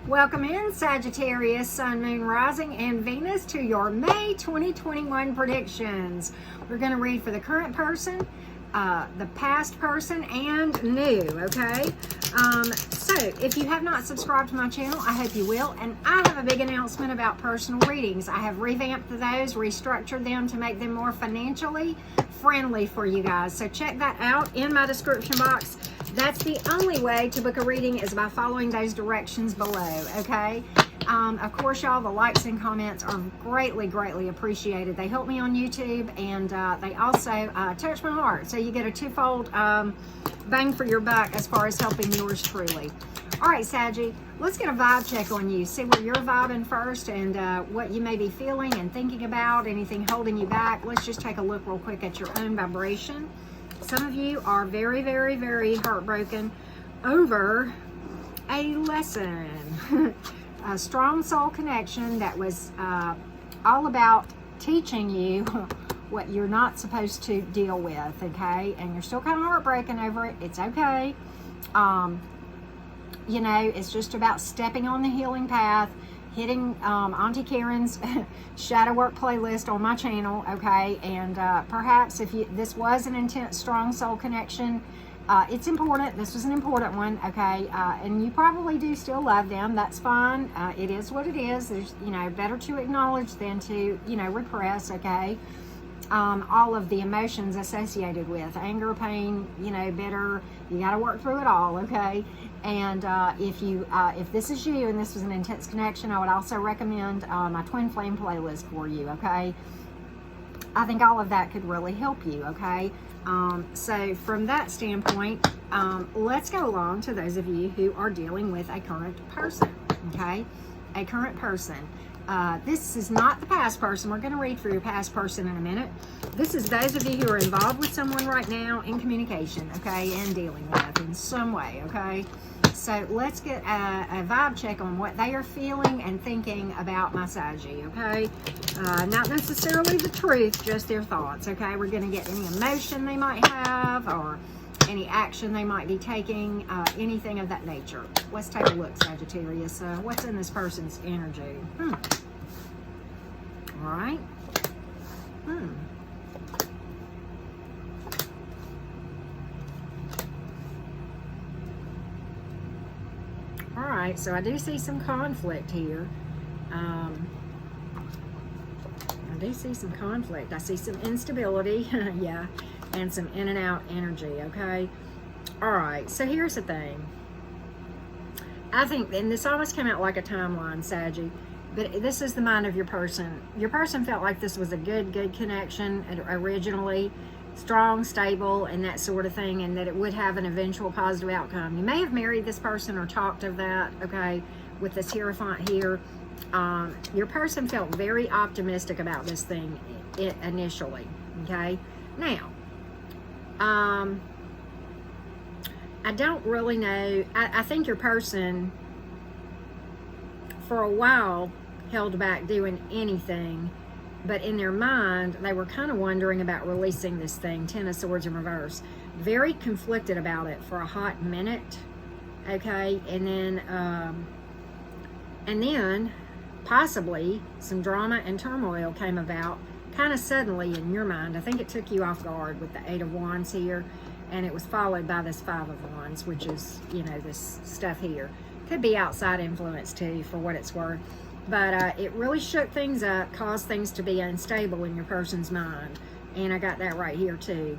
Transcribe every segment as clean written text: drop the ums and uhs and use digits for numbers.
Welcome in, Sagittarius, Sun, Moon, Rising, and Venus to your May 2021 predictions. We're going to read for the current person, the past person, and new, okay? So, if you have not subscribed to my channel, I hope you will. And I have a big announcement about personal readings. I have revamped those, restructured them to make them more financially friendly for you guys. So check that out in my description box. That's the only way to book a reading is by following those directions below, okay? Of course, y'all, the likes and comments are greatly, greatly appreciated. They help me on YouTube, and they also touch my heart. So you get a twofold bang for your buck as far as helping yours truly. All right, Saggy, let's get a vibe check on you. See where you're vibing first and what you may be feeling and thinking about, anything holding you back. Let's just take a look real quick at your own vibration. Some of you are very, very, very heartbroken over a lesson. A strong soul connection that was all about teaching you what you're not supposed to deal with, okay? And you're still kind of heartbroken over it. It's okay. You know, it's just about stepping on the healing path, hitting Auntie Karen's shadow work playlist on my channel, okay? And perhaps if this was an intense, strong soul connection, it's important. This was an important one, okay? And you probably do still love them. That's fine. It is what it is. There's, you know, better to acknowledge than to, you know, repress, okay? All of the emotions associated with anger, pain, you know, bitter. You got to work through it all, okay? And if this is you and this was an intense connection, I would also recommend my Twin Flame playlist for you, okay? I think all of that could really help you, okay? So from that standpoint, let's go along to those of you who are dealing with a current person, okay? A current person. This is not the past person. We're going to read for your past person in a minute. This is those of you who are involved with someone right now in communication, okay, and dealing with in some way, okay? So let's get a vibe check on what they are feeling and thinking about my Saggy, okay? Not necessarily the truth, just their thoughts, okay? We're going to get any emotion they might have or any action they might be taking, anything of that nature. Let's take a look, Sagittarius. What's in this person's energy? All right. All right, so I do see some conflict here. I do see some conflict. I see some instability, yeah, and some in and out energy, okay? All right, so here's the thing. I think, and this almost came out like a timeline, Saggy, but this is the mind of your person. Your person felt like this was a good connection originally, strong, stable, and that sort of thing, and that it would have an eventual positive outcome. You may have married this person or talked of that, okay, with this Hierophant here. Your person felt very optimistic about this thing initially, okay? Now, I don't really know. I think your person, for a while, held back doing anything, but in their mind, they were kind of wondering about releasing this thing, Ten of Swords in reverse. Very conflicted about it for a hot minute, okay? And then possibly some drama and turmoil came about kind of suddenly in your mind. I think it took you off guard with the Eight of Wands here, and it was followed by this Five of Wands, which is, you know, this stuff here. Could be outside influence too, for what it's worth. But it really shook things up, caused things to be unstable in your person's mind. And I got that right here too.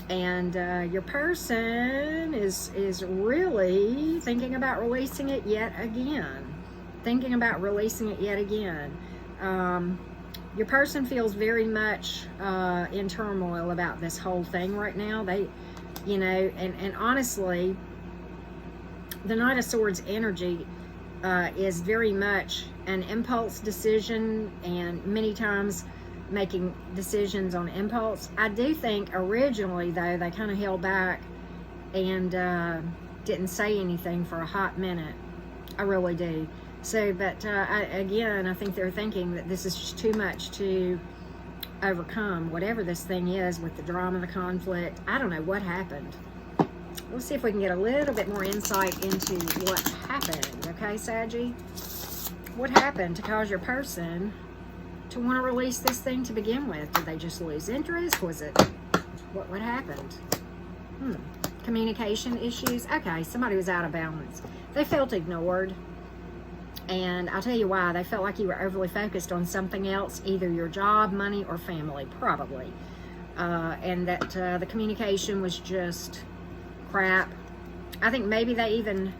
And your person is really thinking about releasing it yet again. Thinking about releasing it yet again. Your person feels very much in turmoil about this whole thing right now. They, you know, and honestly, the Knight of Swords energy is very much an impulse decision, and many times making decisions on impulse. I do think originally, though, they kind of held back and didn't say anything for a hot minute. I really do. So, but again, I think they're thinking that this is just too much to overcome, whatever this thing is with the drama, the conflict. I don't know what happened. Let's see if we can get a little bit more insight into what happened, okay, Saggy? What happened to cause your person to want to release this thing to begin with? Did they just lose interest? Was it, what happened? Communication issues? Okay, somebody was out of balance. They felt ignored. And I'll tell you why. They felt like you were overly focused on something else, either your job, money, or family, probably. And that the communication was just crap. I think maybe they even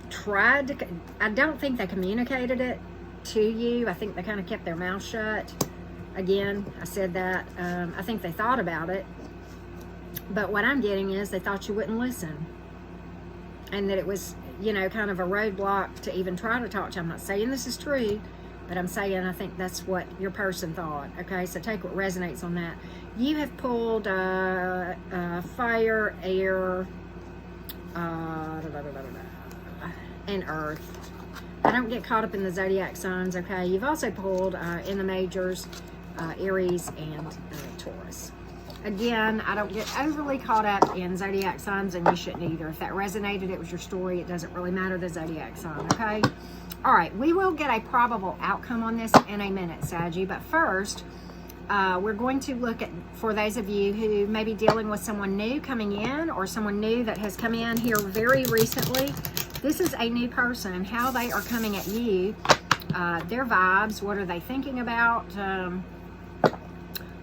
tried to, I don't think they communicated it to you. I think they kind of kept their mouth shut. Again, I said that. I think they thought about it. But what I'm getting is they thought you wouldn't listen. And that it was, you know, kind of a roadblock to even try to talk to you. I'm not saying this is true, but I'm saying I think that's what your person thought. Okay, so take what resonates on that. You have pulled fire, air, and earth. I don't get caught up in the zodiac signs, okay? You've also pulled in the majors, Aries and Taurus. Again, I don't get overly caught up in zodiac signs, and you shouldn't either. If that resonated, it was your story. It doesn't really matter the zodiac sign, okay? All right, we will get a probable outcome on this in a minute, Saggy. But first, we're going to look at, for those of you who may be dealing with someone new coming in, or someone new that has come in here very recently. This is a new person, how they are coming at you, their vibes, what are they thinking about,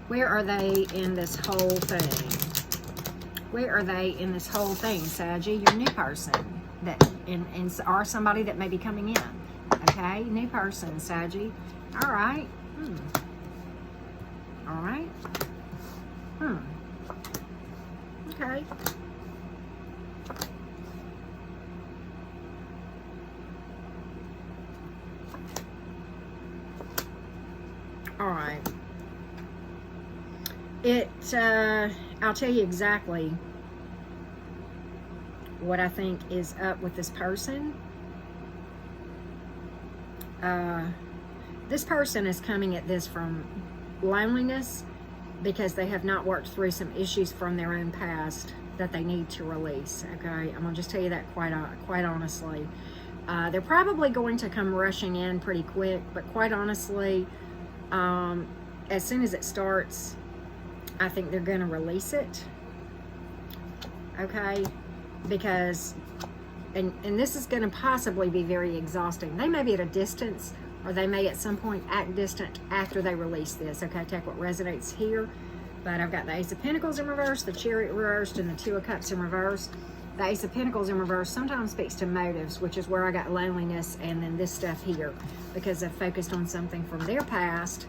where are they in this whole thing? Where are they in this whole thing, Saggy? Your new person, that or somebody that may be coming in. Okay, new person, Saggy. All right. All right. Okay. All right. I'll tell you exactly what I think is up with this person. This person is coming at this from loneliness because they have not worked through some issues from their own past that they need to release. Okay, I'm gonna just tell you that quite honestly. They're probably going to come rushing in pretty quick, but quite honestly, as soon as it starts, I think they're going to release it. Okay, because and this is going to possibly be very exhausting. They may be at a distance, or they may at some point act distant after they release this. Okay, take what resonates here. But I've got the Ace of Pentacles in reverse, the Chariot reversed, and the Two of Cups in reverse. The Ace of Pentacles in reverse sometimes speaks to motives, which is where I got loneliness, and then this stuff here, because they've focused on something from their past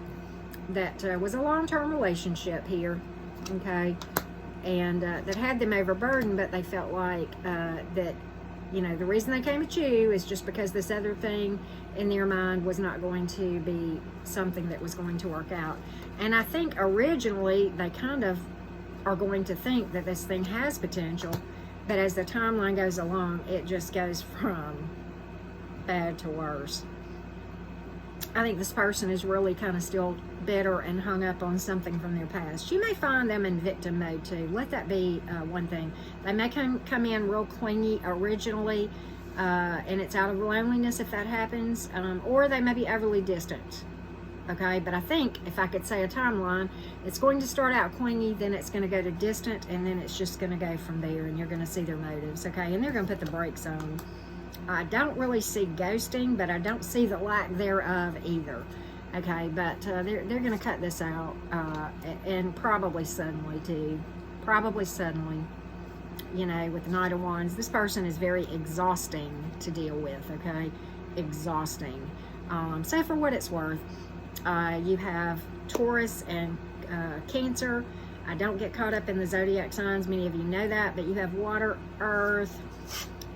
that was a long-term relationship here, okay, and that had them overburdened, but they felt like that, you know, the reason they came at you is just because this other thing in their mind was not going to be something that was going to work out. And I think originally they kind of are going to think that this thing has potential, but as the timeline goes along, it just goes from bad to worse. I think this person is really kind of still bitter and hung up on something from their past. You may find them in victim mode too. Let that be one thing. They may come in real clingy originally, and it's out of loneliness if that happens, or they may be overly distant. Okay, but I think if I could say a timeline, it's going to start out clingy, then it's going to go to distant, and then it's just going to go from there, and you're going to see their motives. Okay, and they're going to put the brakes on. I don't really see ghosting, but I don't see the lack thereof either. Okay, but they're going to cut this out, and probably suddenly too. Probably suddenly. You know, with the Knight of Wands, this person is very exhausting to deal with. Okay, exhausting. So for what it's worth, you have Taurus and Cancer. I don't get caught up in the zodiac signs. Many of you know that, but you have water, earth,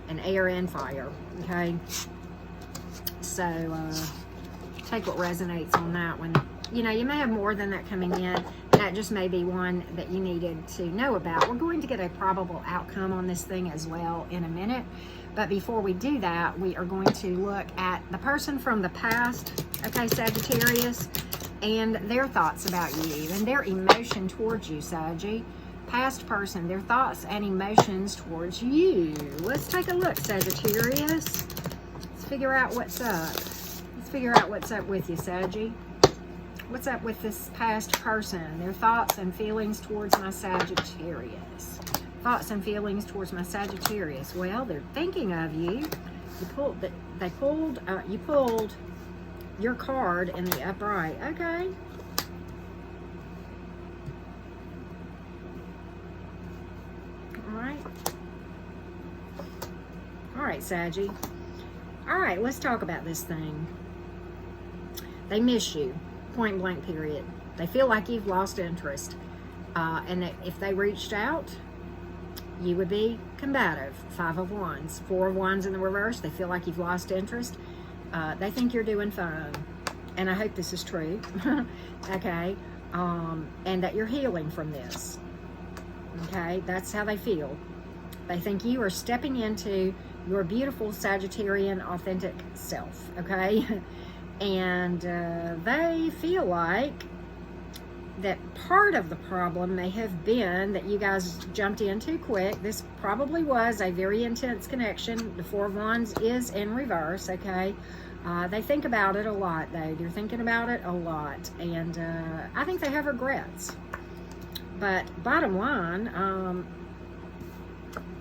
and air and fire. Okay, so take what resonates on that one. You know, you may have more than that coming in. That just may be one that you needed to know about. We're going to get a probable outcome on this thing as well in a minute. But before we do that, we are going to look at the person from the past, okay, Sagittarius, and their thoughts about you and their emotion towards you, Saggy. past person, their thoughts and emotions towards you. Let's take a look, Sagittarius. Let's figure out what's up. Let's figure out what's up with you, Saggy. What's up with this past person? Their thoughts and feelings towards my Sagittarius. Thoughts and feelings towards my Sagittarius. Well, they're thinking of you. You pulled your card in the upright. Okay. All right, Saggy. All right, let's talk about this thing. They miss you, point blank period. They feel like you've lost interest. And that if they reached out, you would be combative. 5 of Wands. 4 of Wands in the reverse. They feel like you've lost interest. They think you're doing fine. And I hope this is true. Okay. And that you're healing from this. Okay. That's how they feel. They think you are stepping into your beautiful Sagittarian authentic self. Okay. And they feel like that part of the problem may have been that you guys jumped in too quick. This probably was a very intense connection. The 4 of Wands is in reverse, okay? They think about it a lot, though. They're thinking about it a lot. And I think they have regrets. But bottom line,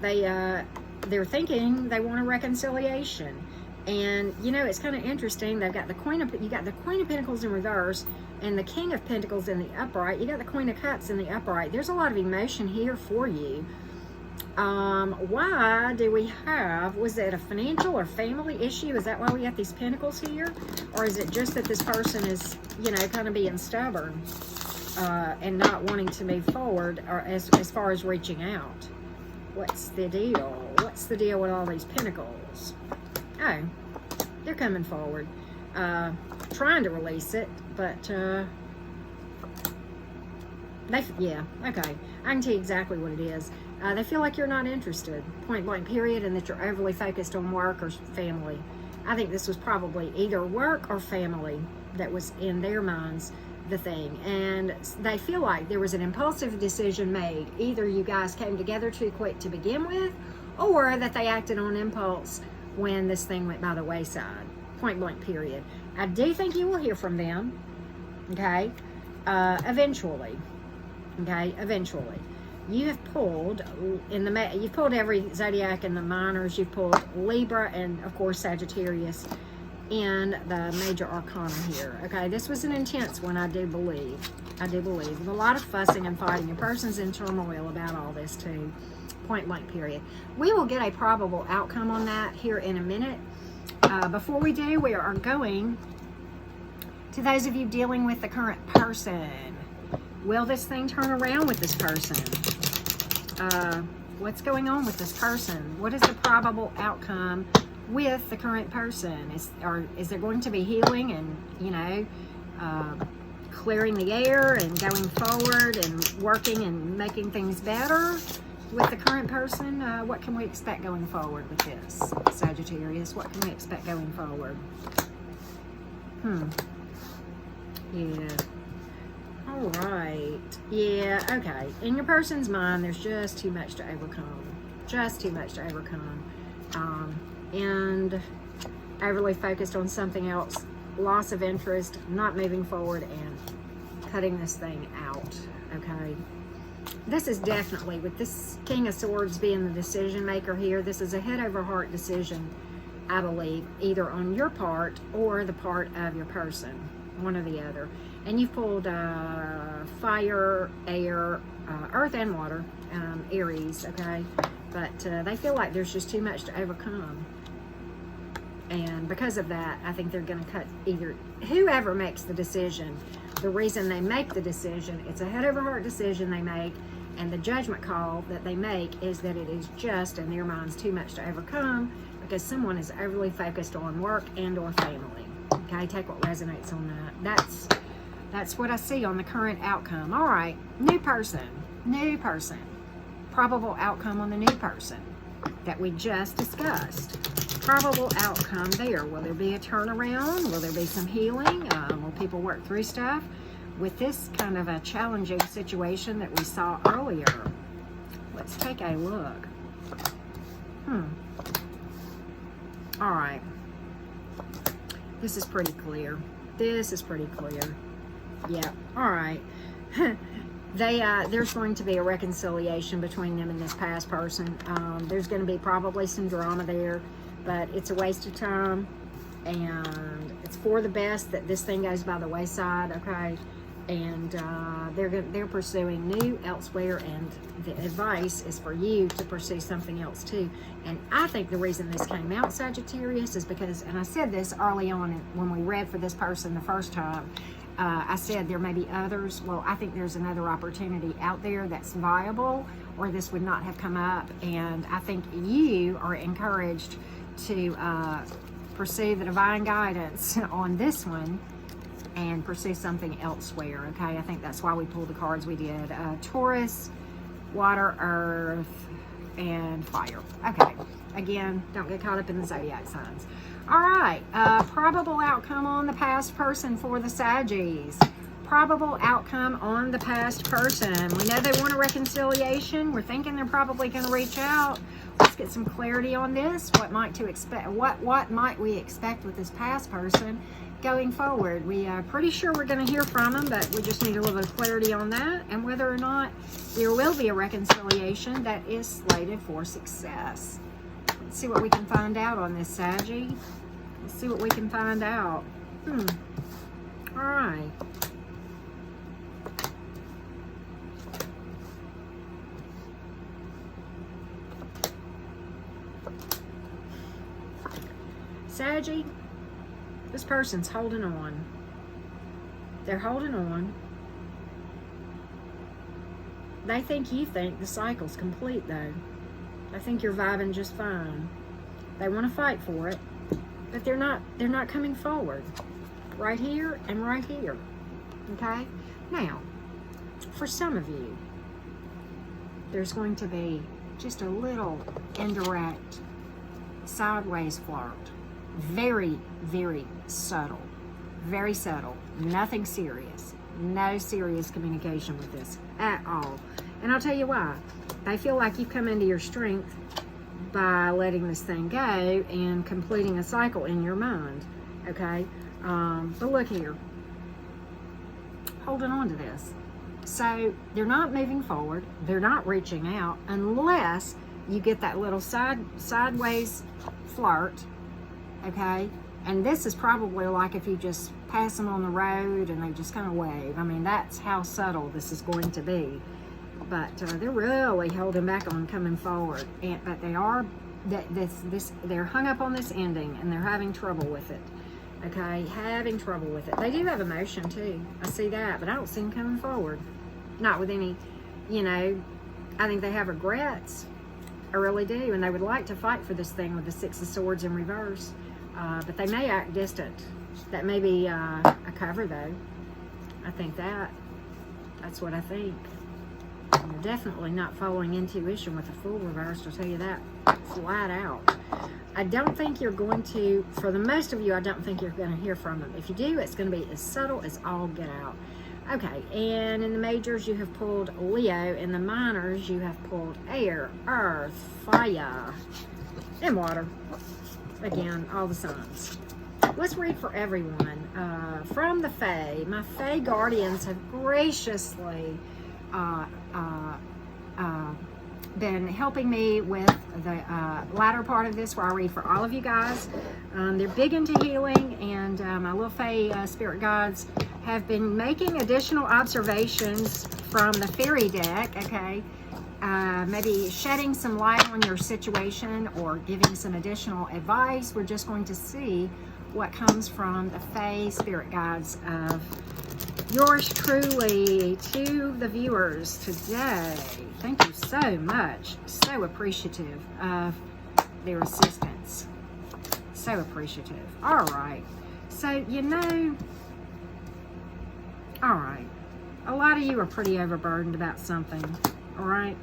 they're thinking they want a reconciliation. And, you know, it's kind of interesting. They've got you got the Queen of Pentacles in reverse and the King of Pentacles in the upright. You got the Queen of Cups in the upright. There's a lot of emotion here for you. Why do we have, was it a financial or family issue? Is that why we have these pentacles here? Or is it just that this person is, you know, kind of being stubborn and not wanting to move forward, or as far as reaching out? What's the deal? What's the deal with all these pentacles? Oh, they're coming forward, trying to release it, but yeah, okay. I can tell you exactly what it is. They feel like you're not interested, point blank period, and that you're overly focused on work or family. I think this was probably either work or family that was in their minds the thing, and they feel like there was an impulsive decision made. Either you guys came together too quick to begin with, or that they acted on impulse when this thing went by the wayside, point blank period. I do think you will hear from them, okay, eventually, okay, eventually. You have pulled you've pulled every zodiac in the minors. You've pulled Libra and of course Sagittarius in the major arcana here. Okay, this was an intense one. I do believe. With a lot of fussing and fighting. Your person's in turmoil about all this too. Point blank period. We will get a probable outcome on that here in a minute. Before we do, we are going to those of you dealing with the current person. Will this thing turn around with this person? What's going on with this person? What is the probable outcome with the current person? Is there going to be healing and, you know, clearing the air and going forward and working and making things better with the current person? What can we expect going forward with this, Sagittarius? What can we expect going forward? Yeah. All right. Yeah, okay. In your person's mind, there's just too much to overcome. Just too much to overcome. And overly focused on something else. Loss of interest, not moving forward, and cutting this thing out. Okay. This is definitely, with this King of Swords being the decision maker here, this is a head over heart decision, I believe, either on your part or the part of your person, one or the other. And you've pulled fire, air, earth and water, Aries, okay? But they feel like there's just too much to overcome. And because of that, I think they're going to cut either, whoever makes the decision, the reason they make the decision, it's a head over heart decision they make, and the judgment call that they make is that it is just, in their minds, too much to overcome because someone is overly focused on work and or family. Okay, take what resonates on that. That's what I see on the current outcome. All right, new person. Probable outcome on the new person that we just discussed. Probable outcome there. Will there be a turnaround? Will there be some healing? Will people work through stuff with this kind of a challenging situation that we saw earlier? Let's take a look. All right. This is pretty clear. This is pretty clear. Yeah. All right. There's going to be a reconciliation between them and this past person. There's going to be probably some drama there, but it's a waste of time, and it's for the best that this thing goes by the wayside, okay? And they're pursuing new elsewhere, and the advice is for you to pursue something else too. And I think the reason this came out, Sagittarius, is because, and I said this early on when we read for this person the first time, I said there may be others. Well, I think there's another opportunity out there that's viable, or this would not have come up. And I think you are encouraged to pursue the divine guidance on this one and pursue something elsewhere, okay? I think that's why we pulled the cards we did. Taurus, water, earth, and fire. Okay, again, don't get caught up in the zodiac signs. All right, probable outcome on the past person for the Saggies. Probable outcome on the past person. We know they want a reconciliation. We're thinking they're probably going to reach out. Let's get some clarity on this. What might we expect with this past person going forward? We are pretty sure we're going to hear from them, but we just need a little bit of clarity on that, and whether or not there will be a reconciliation that is slated for success. Let's see what we can find out on this, Saggy. Let's see what we can find out. All right. Saggy, this person's holding on. They're holding on. They think you think the cycle's complete, though. I think you're vibing just fine. They want to fight for it, but they're not coming forward. Right here and right here. Okay? Now, for some of you, there's going to be just a little indirect sideways flirt. Very, very subtle. Very subtle. Nothing serious. No serious communication with this at all. And I'll tell you why. They feel like you've come into your strength by letting this thing go and completing a cycle in your mind. Okay? But look here. Holding on to this. So they're not moving forward. They're not reaching out unless you get that little sideways flirt. Okay? And this is probably like if you just pass them on the road and they just kind of wave. I mean, that's how subtle this is going to be. But they're really holding back on coming forward. But they are, they're hung up on this ending, and they're having trouble with it. Okay? Having trouble with it. They do have emotion, too. I see that, but I don't see them coming forward. Not with any, I think they have regrets. I really do. And they would like to fight for this thing with the Six of Swords in reverse. But they may act distant. That may be a cover, though. I think that's what I think. And you're definitely not following intuition with a Fool reversed, I'll tell you that flat out. I don't think you're going to, for the most of you, I don't think you're going to hear from them. If you do, it's going to be as subtle as all get out. Okay, and in the majors, you have pulled Leo. In the minors, you have pulled air, earth, fire, and water. Again, all the signs. Let's read for everyone. From the Fae, my Fae guardians have graciously been helping me with the latter part of this, where I read for all of you guys. They're big into healing, and my little Fae spirit guides have been making additional observations from the fairy deck, okay? Maybe shedding some light on your situation or giving some additional advice. We're just going to see what comes from the Fae spirit guides of yours truly to the viewers today. Thank you so much. So appreciative of their assistance. So appreciative. All right. So, all right. A lot of you are pretty overburdened about something. All right.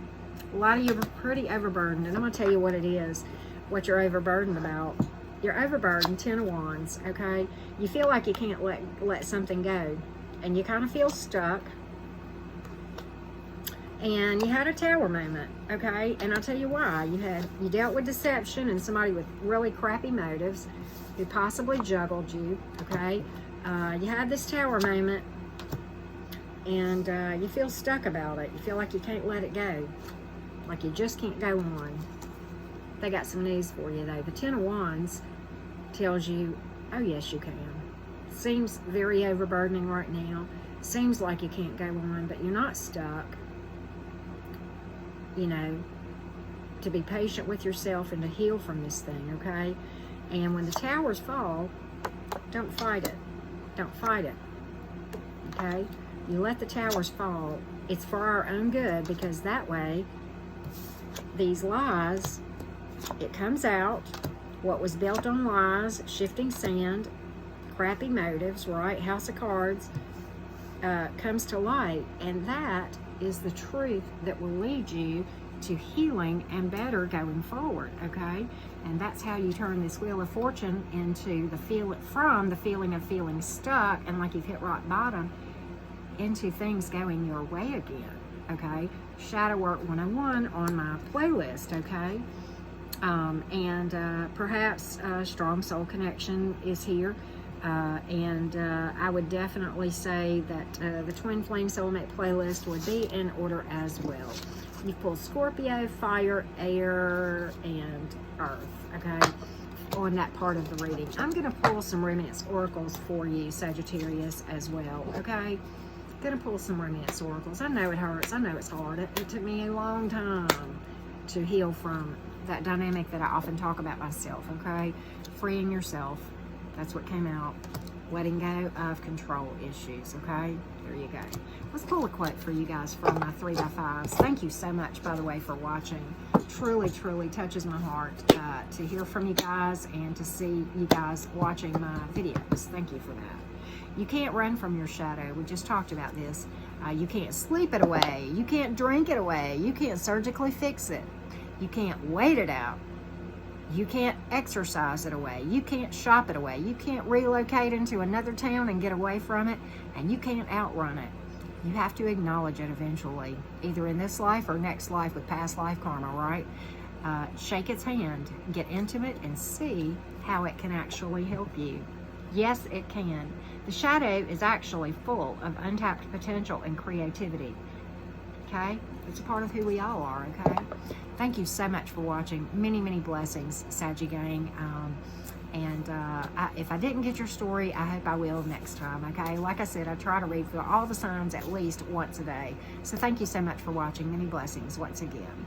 A lot of you are pretty overburdened, and I'm going to tell you what it is, what you're overburdened about. You're overburdened, 10 of Wands, okay? You feel like you can't let something go, and you kind of feel stuck. And you had a tower moment, okay? And I'll tell you why. You dealt with deception and somebody with really crappy motives who possibly juggled you, okay? You had this tower moment, and you feel stuck about it. You feel like you can't let it go, like you just can't go on. They got some news for you, though. The Ten of Wands tells you, oh, yes, you can. Seems very overburdening right now. Seems like you can't go on, but you're not stuck. You know, to be patient with yourself and to heal from this thing, okay? And when the towers fall, don't fight it. Don't fight it, okay? You let the towers fall. It's for our own good, because that way, these lies, it comes out. What was built on lies, shifting sand, crappy motives, right? House of Cards, comes to light, and that is the truth that will lead you to healing and better going forward, okay? And that's how you turn this Wheel of Fortune into the feeling of feeling stuck and like you've hit rock bottom, into things going your way again, okay? Shadow Work 101 on my playlist, okay? Perhaps Strong Soul Connection is here. I would definitely say that the Twin Flame Soulmate playlist would be in order as well. You pull Scorpio, Fire, Air, and Earth, okay, on that part of the reading. I'm going to pull some Romance Oracles for you, Sagittarius, as well, okay? Going to pull some Romance Oracles. I know it hurts. I know it's hard. It took me a long time to heal from that dynamic that I often talk about myself, okay? Freeing yourself. That's what came out. Letting go of control issues, okay? There you go. Let's pull a quote for you guys from my 3x5s. Thank you so much, by the way, for watching. Truly, truly touches my heart to hear from you guys and to see you guys watching my videos. Thank you for that. You can't run from your shadow. We just talked about this. You can't sleep it away. You can't drink it away. You can't surgically fix it. You can't wait it out. You can't exercise it away. You can't shop it away. You can't relocate into another town and get away from it. And you can't outrun it. You have to acknowledge it eventually, either in this life or next life with past life karma, right? Shake its hand, get intimate, and see how it can actually help you. Yes, it can. The shadow is actually full of untapped potential and creativity. Okay? It's a part of who we all are, okay? Thank you so much for watching. Many, many blessings, Saggy Gang. If I didn't get your story, I hope I will next time, okay? Like I said, I try to read for all the signs at least once a day. So thank you so much for watching. Many blessings once again.